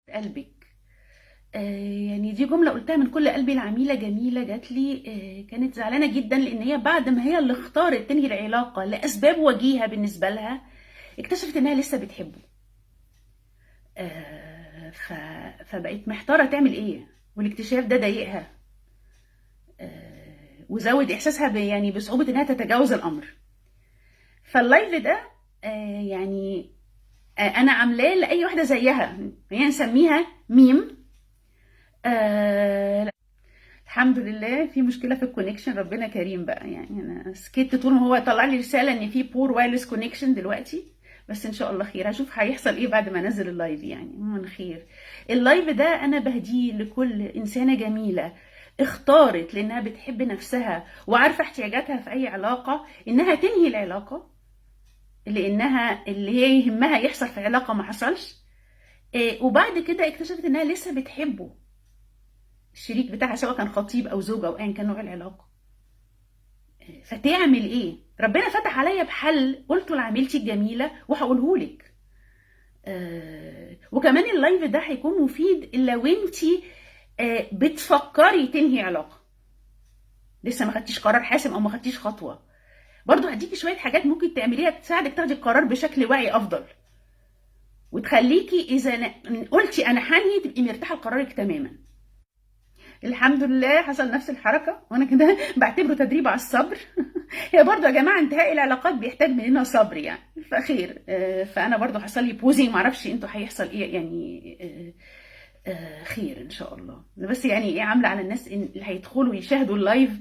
قلبك. يعني دي جملة قلتها من كل قلبي. العميلة جميلة جات لي، كانت زعلانة جدا لأن هي بعد ما هي اللي اختارت تنهي العلاقة لأسباب وجيهة بالنسبة لها، اكتشفت إنها لسه بتحبه. فبقت محتارة تعمل إيه، والاكتشاف ده ضايقها، وزود إحساسها يعني بصعوبة إنها تتجاوز الأمر. فاللايف ده يعني أنا عاملاه لأي واحدة زيها، هي نسميها ميم. الحمد لله. في مشكله في الكونكشن، ربنا كريم بقى. يعني انا سكت طول ما هو طلع لي رساله ان في بور وايرلس كونكشن دلوقتي، بس ان شاء الله خير. هشوف هيحصل ايه بعد ما انزل اللايف، يعني من خير. اللايف ده انا بهديه لكل انسانه جميله اختارت لانها بتحب نفسها وعارفه احتياجاتها في اي علاقه انها تنهي العلاقه، لانها اللي هي يهمها يحصل في علاقه ما حصلش. وبعد كده اكتشفت انها لسه بتحبه، الشريك بتاعها، سواء كان خطيب او زوج او ايا كان نوع العلاقه. فتعمل ايه؟ ربنا فتح عليا بحل قلته لعميلتي الجميله وهقوله لك. وكمان اللايف ده هيكون مفيد لو انت بتفكري تنهي علاقه، لسه ما خدتيش قرار حاسم او ما خدتيش خطوه. برضو هديكي شويه حاجات ممكن تعمليها تساعدك تاخدي القرار بشكل واعي افضل، وتخليكي اذا قلتي انا هنهي تبقي مرتاحه لقرارك تماما. الحمد لله حصل نفس الحركه، وانا كده بعتبره تدريب على الصبر. هي برضو يا جماعه انتهاء العلاقات بيحتاج مننا صبر يعني، فخير. فانا برضو حصل لي بوزنج، معرفش انتوا هيحصل ايه يعني. خير ان شاء الله. بس يعني ايه، عامله على الناس اللي هيدخلوا يشاهدوا اللايف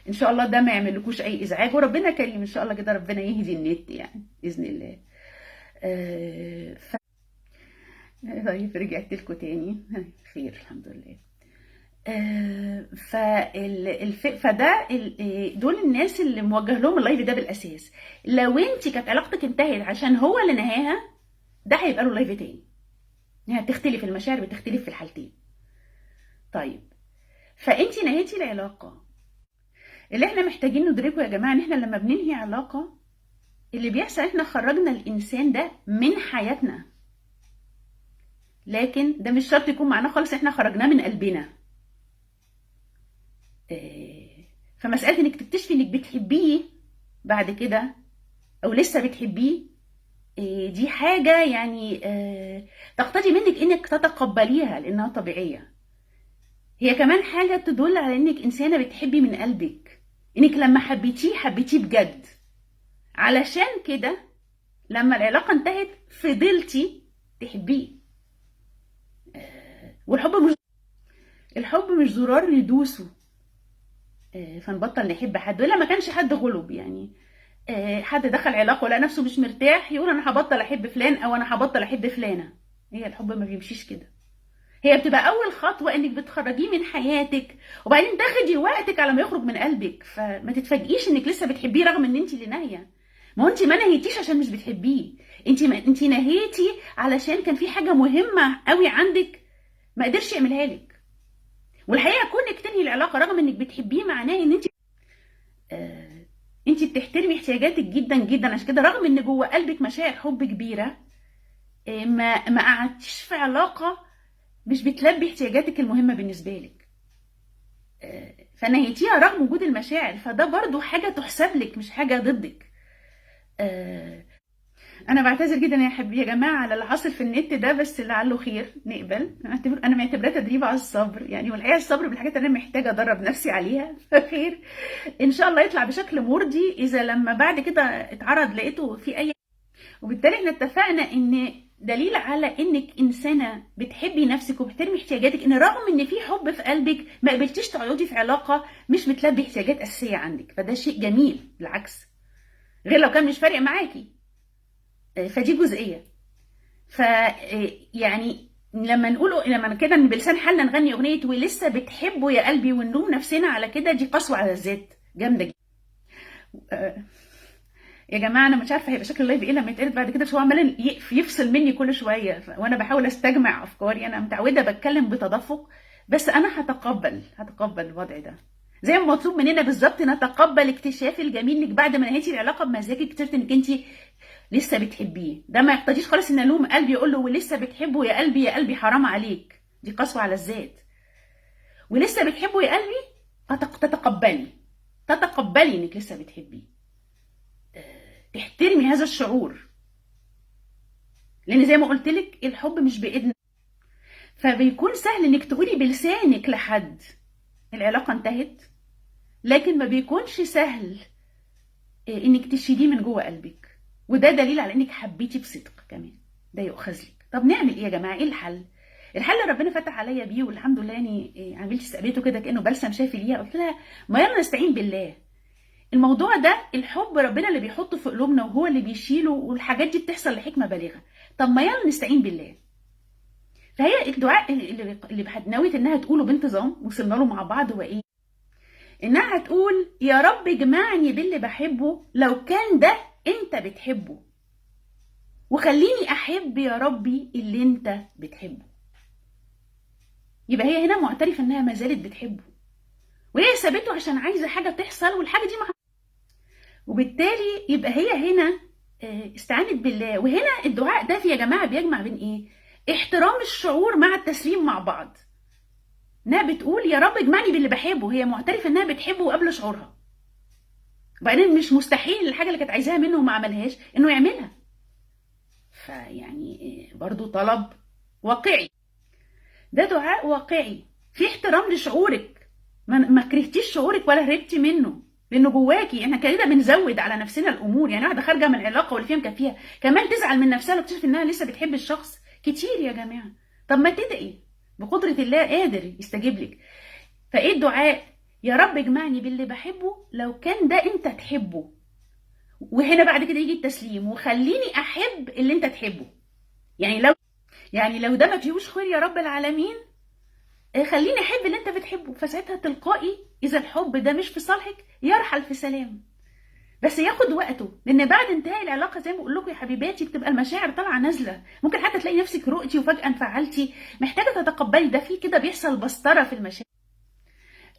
ان شاء الله ده ما يعملكوش اي ازعاج، وربنا كريم ان شاء الله كده، ربنا يهدي النت يعني باذن الله. طيب رجعت لكم تاني. خير الحمد لله. فده دول الناس اللي موجه لهم اللايف ده بالاساس. لو انت كانت علاقتك انتهت عشان هو اللي نهاها، ده هيبقى له لايف تاني، يعني تختلف المشاعر، بتختلف في الحالتين. طيب، فانت نهيتي العلاقه. اللي احنا محتاجين ندركه يا جماعه ان احنا لما بننهي علاقه، اللي بيحصل احنا خرجنا الانسان ده من حياتنا، لكن ده مش شرط يكون معانا خالص احنا خرجناه من قلبنا. فمسألة انك تكتشفي انك بتحبيه بعد كده او لسه بتحبيه، دي حاجة يعني تقتضي منك انك تتقبليها لانها طبيعية. هي كمان حاجة تدل على انك انسانة بتحبي من قلبك، انك لما حبيتيه حبيتيه بجد. علشان كده لما العلاقة انتهت فضلتي تحبيه. والحب مش الحب مش زرار ندوسه فنبطل نحب حد، ولا ما كانش حد غلب يعني. حد دخل علاقه ولقى نفسه مش مرتاح يقول انا هبطل احب فلان او انا هبطل احب فلانه. هي الحب ما بيمشيش كده. هي بتبقى اول خطوه انك بتخرجيه من حياتك، وبعدين تاخدي وقتك على ما يخرج من قلبك. فما تتفاجئيش انك لسه بتحبيه رغم ان انت اللي ناهيه. ما هو انت ما نهيتيش عشان مش بتحبيه، انت نهيتي علشان كان في حاجه مهمه قوي عندك ما قدرش يعملها لك. والحقيقه كونك تنهي العلاقه رغم انك بتحبيه معناه ان انت بتحترمي احتياجاتك جدا جدا. عشان كده رغم ان جوه قلبك مشاعر حب كبيره، ما قعدتيش في علاقه مش بتلبي احتياجاتك المهمه بالنسبه لك، فنهيتيها رغم وجود المشاعر. فده برضو حاجه تحسب لك، مش حاجه ضدك. انا بعتذر جدا يا جماعه على اللي حاصل في النت ده، بس لعله خير نقبل. انا معتبراه تدريب على الصبر يعني، والحقيقه الصبر بالحاجات اللي انا محتاجه ادرب نفسي عليها. فخير ان شاء الله يطلع بشكل مرضي. اذا لما بعد كده اتعرض لقيته في اي، وبالتالي احنا اتفقنا ان دليل على انك انسانه بتحبي نفسك وبتحترمي احتياجاتك، ان رغم ان في حب في قلبك ما قبلتيش تقعدي في علاقه مش بتلبي احتياجات اساسيه عندك. فده شيء جميل بالعكس، غير لو كان مش فارق معاكي. فدي جزئيه. ف يعني لما كده بلسان حالنا نغني اغنيه ولسه بتحبه يا قلبي ونلوم نفسنا على كده، دي قسوه على الذات جامده جدا. يا جماعه انا مش عارفه هيبقى شكل اللايف ايه لما يتقلب بعد كده، بس هو عمال يفصل مني كل شويه، وانا بحاول استجمع افكاري. انا متعوده بتكلم بتدفق، بس انا هتقبل الوضع ده زي ما مطلوب مننا بالظبط. نتقبل اكتشاف الجميل انك بعد ما نهيتي العلاقه بمزاجك اكتشفت انك انت لسه بتحبيه. ده ما يقتضيش خالص ان الوم قلبي يقول له ولسه بتحبه يا قلبي يا قلبي حرام عليك، دي قسوه على الذات. ولسه بتحبه يا قلبي تتقبلي انك لسه بتحبيه، تحترمي هذا الشعور، لان زي ما قلت لك الحب مش بايدنا. فبيكون سهل انك تقولي بلسانك لحد العلاقه انتهت، لكن ما بيكونش سهل انك تشيليه من جوه قلبك، وده دليل على انك حبيتي بصدق كمان، ده يؤخذ لك. طب نعمل ايه يا جماعه؟ ايه الحل؟ الحل ربنا فتح عليا بيه والحمد لله، يعني عملت استقبلته كده كانه بلسم شافي ليها. قلت لها ما يلا نستعين بالله. الموضوع ده الحب ربنا اللي بيحطه في قلوبنا وهو اللي بيشيله، والحاجات دي بتحصل لحكمه بالغه. طب ما يلا نستعين بالله. فهي الدعاء اللي نويت انها تقوله بانتظام، وصلنا له مع بعض، هو ايه؟ انها هتقول يا رب اجمعني باللي بحبه لو كان ده انت بتحبه، وخليني احب يا ربي اللي انت بتحبه. يبقى هي هنا معترفه انها ما زالت بتحبه، وهي سابته عشان عايزه حاجه تحصل، والحاجه دي وبالتالي يبقى هي هنا استعانت بالله. وهنا الدعاء ده يا جماعه بيجمع بين ايه؟ احترام الشعور مع التسليم مع بعض. انها بتقول يا رب اجمعني باللي بحبه، هي معترفه انها بتحبه قبل شعورها. وبعدين مش مستحيل الحاجه اللي كانت عايزاها منه وما عملهاش انه يعملها. فيعني برضو طلب واقعي، ده دعاء واقعي في احترام لشعورك. ما كرهتيش شعورك ولا هربتي منه، لانه جواكي. احنا كده بنزود على نفسنا الامور. يعني واحده خارجه من العلاقه واللي فيها مكفيها كمان تزعل من نفسها لو تكتشف انها لسه بتحب الشخص كتير يا جماعه. طب ما تدعي بقدره الله قادر يستجيب لك. فايه الدعاء؟ يا رب اجمعني باللي بحبه لو كان ده انت تحبه، وهنا بعد كده يجي التسليم، وخليني احب اللي انت تحبه. يعني لو ده ما فيهوش خير يا رب العالمين، خليني احب اللي انت بتحبه. فساعتها تلقائي اذا الحب ده مش في صالحك يرحل في سلام، بس ياخد وقته. لان بعد انتهاء العلاقه زي ما بقول لكم يا حبيباتي بتبقى المشاعر طالعه نازله، ممكن حتى تلاقي نفسك رقتي وفجاه انفعلتي، محتاجه تتقبلي ده. في كده بيحصل بسطره في المشاعر.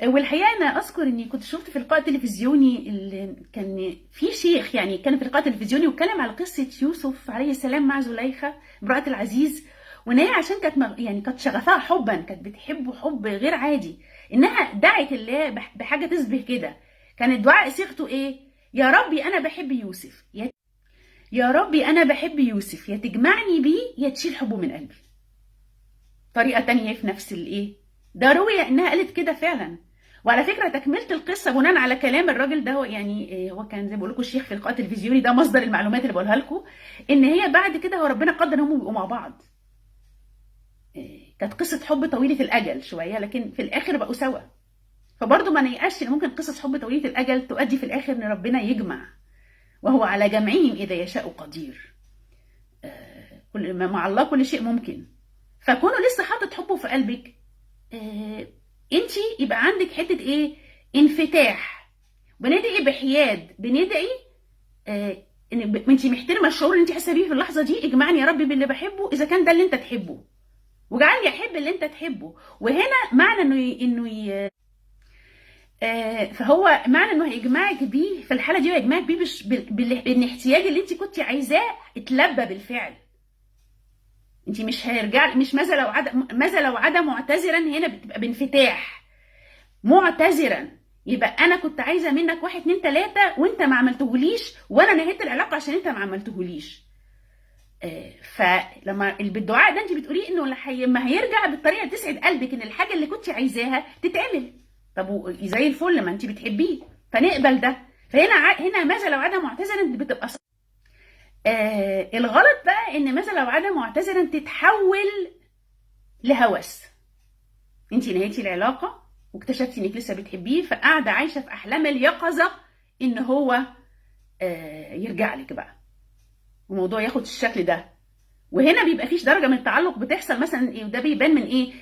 والحقيقه انا اذكر اني كنت شفت في لقاء تلفزيوني اللي كان في شيخ، يعني كان في لقاء تلفزيوني واتكلم على قصه يوسف عليه السلام مع زليخه امراه العزيز، وان هي عشان كانت شغفها حبا، كانت بتحبه حب غير عادي، انها دعت الله بحاجه تشبه كده. كان الدعاء صيغته ايه؟ يا ربي انا بحب يوسف، يا ربي انا بحب يوسف، يا تجمعني بيه يا تشيل حبه من قلبي. طريقه تانية في نفس الايه ده، روي انها قالت كده فعلا. وعلى فكره تكمله القصه بناء على كلام الراجل ده، هو يعني هو كان زي ما بقول لكم الشيخ في اللقاء التلفزيوني ده، مصدر المعلومات اللي بقولها لكم، ان هي بعد كده هو ربنا قدر انهم يبقوا مع بعض. كانت قصه حب طويله الاجل شويه، لكن في الاخر بقوا سوا. فبرضه ما نيأسش ان ممكن قصص حب طويله الاجل تؤدي في الاخر ان ربنا يجمع، وهو على جمعهم اذا يشاء قدير. مع الله كل شيء ممكن. فكونه لسه حاطط حبه في قلبك، انت يبقى عندك حته ايه؟ انفتاح. بندعي بحياد، بندعي ان انت محترمه الشعور اللي انت حاسه بيه في اللحظه دي. اجمعني يا ربي باللي بحبه اذا كان ده اللي انت تحبه، وجعلني احب اللي انت تحبه. وهنا معنى انه فهو معنى انه هيجمعك بيه في الحاله دي، ويجمعك بيه بالاحتياج اللي انت كنت عايزاه اتلبى بالفعل. انت مش هيرجع، مش ماذا لو عدا معتذرا، هنا بتبقى بانفتاح. معتذرا يبقى انا كنت عايزه منك 1 2 3 وانت ما عملتهوليش، وانا نهيت العلاقه عشان انت ما عملتهوليش. فلما بالدعاء ده انت بتقوليه انه لما هيرجع بالطريقه تسعد قلبك ان الحاجه اللي كنت عايزاها تتعمل. طب زي الفل ما انت بتحبيه، فنقبل ده. فهنا ماذا لو عدا معتذرا بتبقى الغلط بقى ان ماذا لو عدا معتذرا تتحول لهوس. انت نهيتي العلاقه واكتشفتي انك لسه بتحبيه، فقاعده عايشه في احلام اليقظه ان هو يرجع لك بقى، والموضوع ياخد الشكل ده. وهنا بيبقى فيش درجه من التعلق بتحصل مثلا ايه، وده بيبان من ايه؟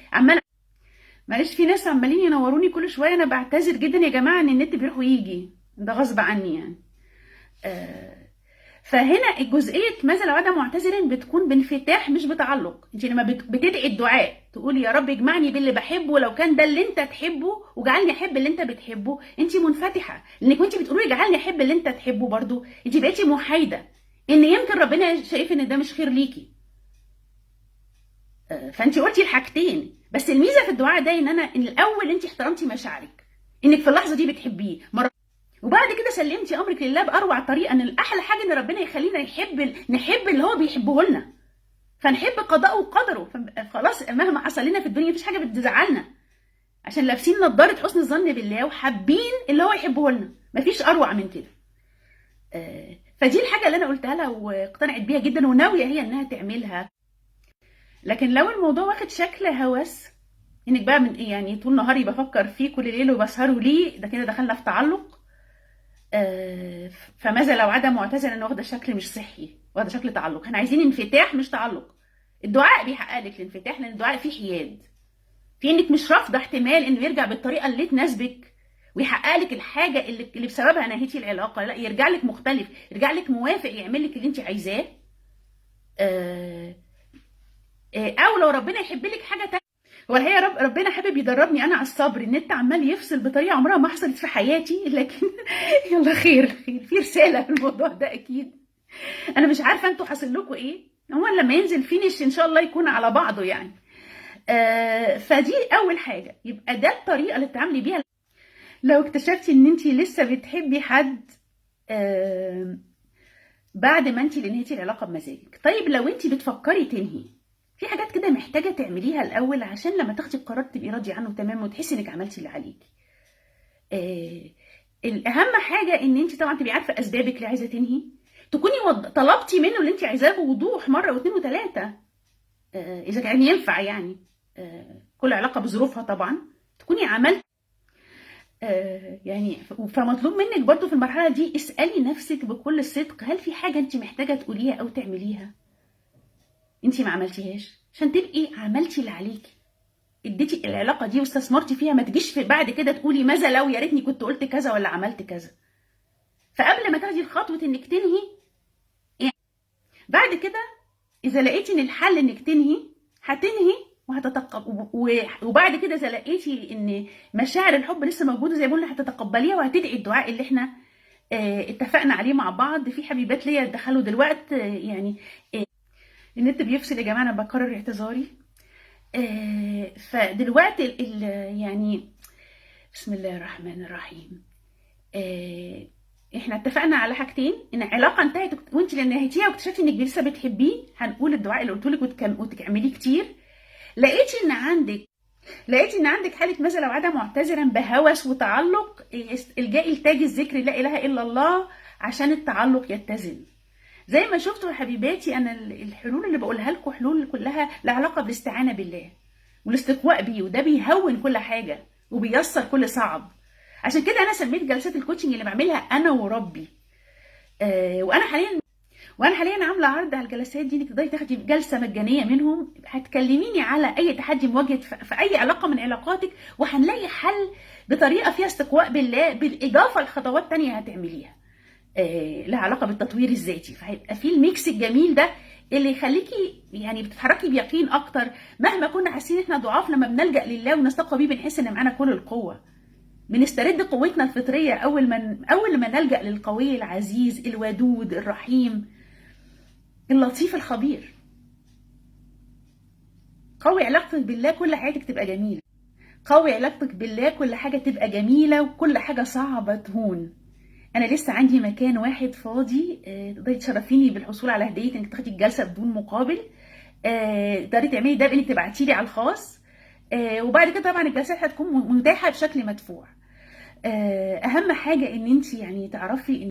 معلش في ناس عمالين ينوروني كل شويه، انا بعتذر جدا يا جماعه ان النت بيروح ويجي، ده غصب عني يعني. فهنا الجزئيه ماذا لو عدا معتذرا بتكون بانفتاح مش بتعلق. انت لما بتدعي الدعاء تقولي يا رب اجمعني باللي بحبه لو كان ده اللي انت تحبه، وجعلني احب اللي انت بتحبه، انت منفتحه. لانك وانت بتقولي جعلني احب اللي انت تحبه برضو انت بقيتي محايده، ان يمكن ربنا شايف ان ده مش خير ليكي. فانت قلتي الحاجتين، بس الميزه في الدعاء ده ان الاول انت احترمتي مشاعرك، انك في اللحظه دي بتحبيه، وبعد كده سلمتي امرك لله باروع طريقه. ان الاحلى حاجه ان ربنا يخلينا نحب اللي هو بيحبه لنا، فنحب قضاءه وقدره. خلاص مهما حصل لنا في الدنيا مفيش حاجه بتزعلنا، عشان لابسين نضاره حسن الظن بالله وحابين اللي هو يحبه لنا. مفيش اروع من كده. فدي الحاجه اللي انا قلتها لها واقتنعت بيها جدا، وناويه هي انها تعملها. لكن لو الموضوع واخد شكل هوس، انك بقى من يعني طول نهاري بفكر فيه كل ليل وبسهره ليه، ده كده دخلنا في تعلق. فماذا لو عدم معتزله ان واخده شكل مش صحي، واخده شكل تعلق. احنا عايزين انفتاح مش تعلق. الدعاء بيحقق لك الانفتاح، لان الدعاء فيه حياد، في انك مش رافضه احتمال انه يرجع بالطريقه اللي تناسبك ويحقق لك الحاجه اللي بسببها نهيتي العلاقه. لا، يرجع لك مختلف، يرجع لك موافق، يعمل لك اللي انت عايزاه. او لو ربنا يحب لك حاجه تانية. هو الحقيقه ربنا حابب يدربني انا على الصبر. النت عمال يفصل بطريقه عمرها ما حصلت في حياتي، لكن يلا خير في رساله في الموضوع ده اكيد. انا مش عارفه انتوا حاصل لكم ايه. هو لما ينزل فينش ان شاء الله يكون على بعضه يعني. فدي اول حاجه، يبقى ده الطريقه اللي تتعاملي بيها لو اكتشفتي ان انت لسه بتحبي حد بعد ما انت انهيتي العلاقه بمزاجك. طيب لو انت بتفكري تنهي، في حاجات كده محتاجه تعمليها الاول عشان لما تاخدي القرار تبقي راضيه عنه تمام وتحسي انك عملتي اللي عليكي. الاهم حاجه ان انت طبعا تبقي عارفه اسبابك اللي عايزه تنهي، تكوني طلبتي منه اللي انت عايزاه بوضوح مره واثنين وثلاثه، اذا كان ينفع يعني. كل علاقه بظروفها طبعا، تكوني عملت يعني. فمطلوب منك برضو في المرحله دي اسالي نفسك بكل صدق، هل في حاجه انت محتاجه تقوليها او تعمليها انت ما عملتيهاش، عشان تبقي عملتي اللي عليكي، اديتي العلاقه دي واستثمرتي فيها. ما تجيش في بعد كده تقولي ماذا لو، يا ريتني كنت قلت كذا ولا عملت كذا. فقبل ما تاخدي الخطوه انك تنهي يعني، بعد كده اذا لقيتي ان الحل انك تنهي، هتنهي وبعد كده اذا لقيتي ان مشاعر الحب لسه موجوده زي ما قلنا، هتتقبليها وهتدعي الدعاء اللي احنا اتفقنا عليه مع بعض. في حبيبات ليا دخلوا دلوقتي يعني النت بيفصل يا جماعه، انا بكرر اعتذاري. فدلوقتي يعني بسم الله الرحمن الرحيم. احنا اتفقنا على حاجتين، ان علاقه انتهت وانت اللي نهيتيها واكتشفتي انك لسه بتحبيه، هنقول الدعاء اللي قلت لك وتكمليه كتير. لقيتي ان عندك حاله ماذا لو عدم معتذرا بهوس وتعلق، الجئي لتاج الذكر لا اله الا الله عشان التعلق يتزن. زي ما شفتوا يا حبيباتي، انا الحلول اللي بقولها لكم حلول كلها لها علاقه بالاستعانه بالله والاستقواء بيه، وده بيهون كل حاجه وبيسر كل صعب. عشان كده انا سميت جلسات الكوتشنج اللي بعملها انا وربي. وانا حاليا عامله عرض على الجلسات دي، انك تقدري تاخدي جلسه مجانيه منهم. هتكلميني على اي تحدي مواجهه في اي علاقه من علاقاتك، وهنلاقي حل بطريقه فيها استقواء بالله، بالاضافه لخطوات تانية هتعمليها لها علاقه بالتطوير الذاتي. فهيبقى في الميكس الجميل ده اللي يخليكي يعني بتتحركي بيقين اكتر. مهما كنا حاسين احنا ضعاف، لما بنلجأ لله ونستقوى بيه بنحس ان معانا كل القوه، بنسترد قوتنا الفطريه اول ما نلجأ للقوي العزيز الودود الرحيم اللطيف الخبير. قوي علاقتك بالله، كل حياتك تبقى جميله. قوي علاقتك بالله، كل حاجه تبقى جميله وكل حاجه صعبه تهون. انا لسه عندي مكان واحد فاضي، تقدري تشرفيني بالحصول على هديه انك تاخدي الجلسه بدون مقابل. تقدري تعملي ده بانك تبعتي لي على الخاص، وبعد كده طبعا الجلسات هتكون متاحه بشكل مدفوع. اهم حاجه ان انت يعني تعرفي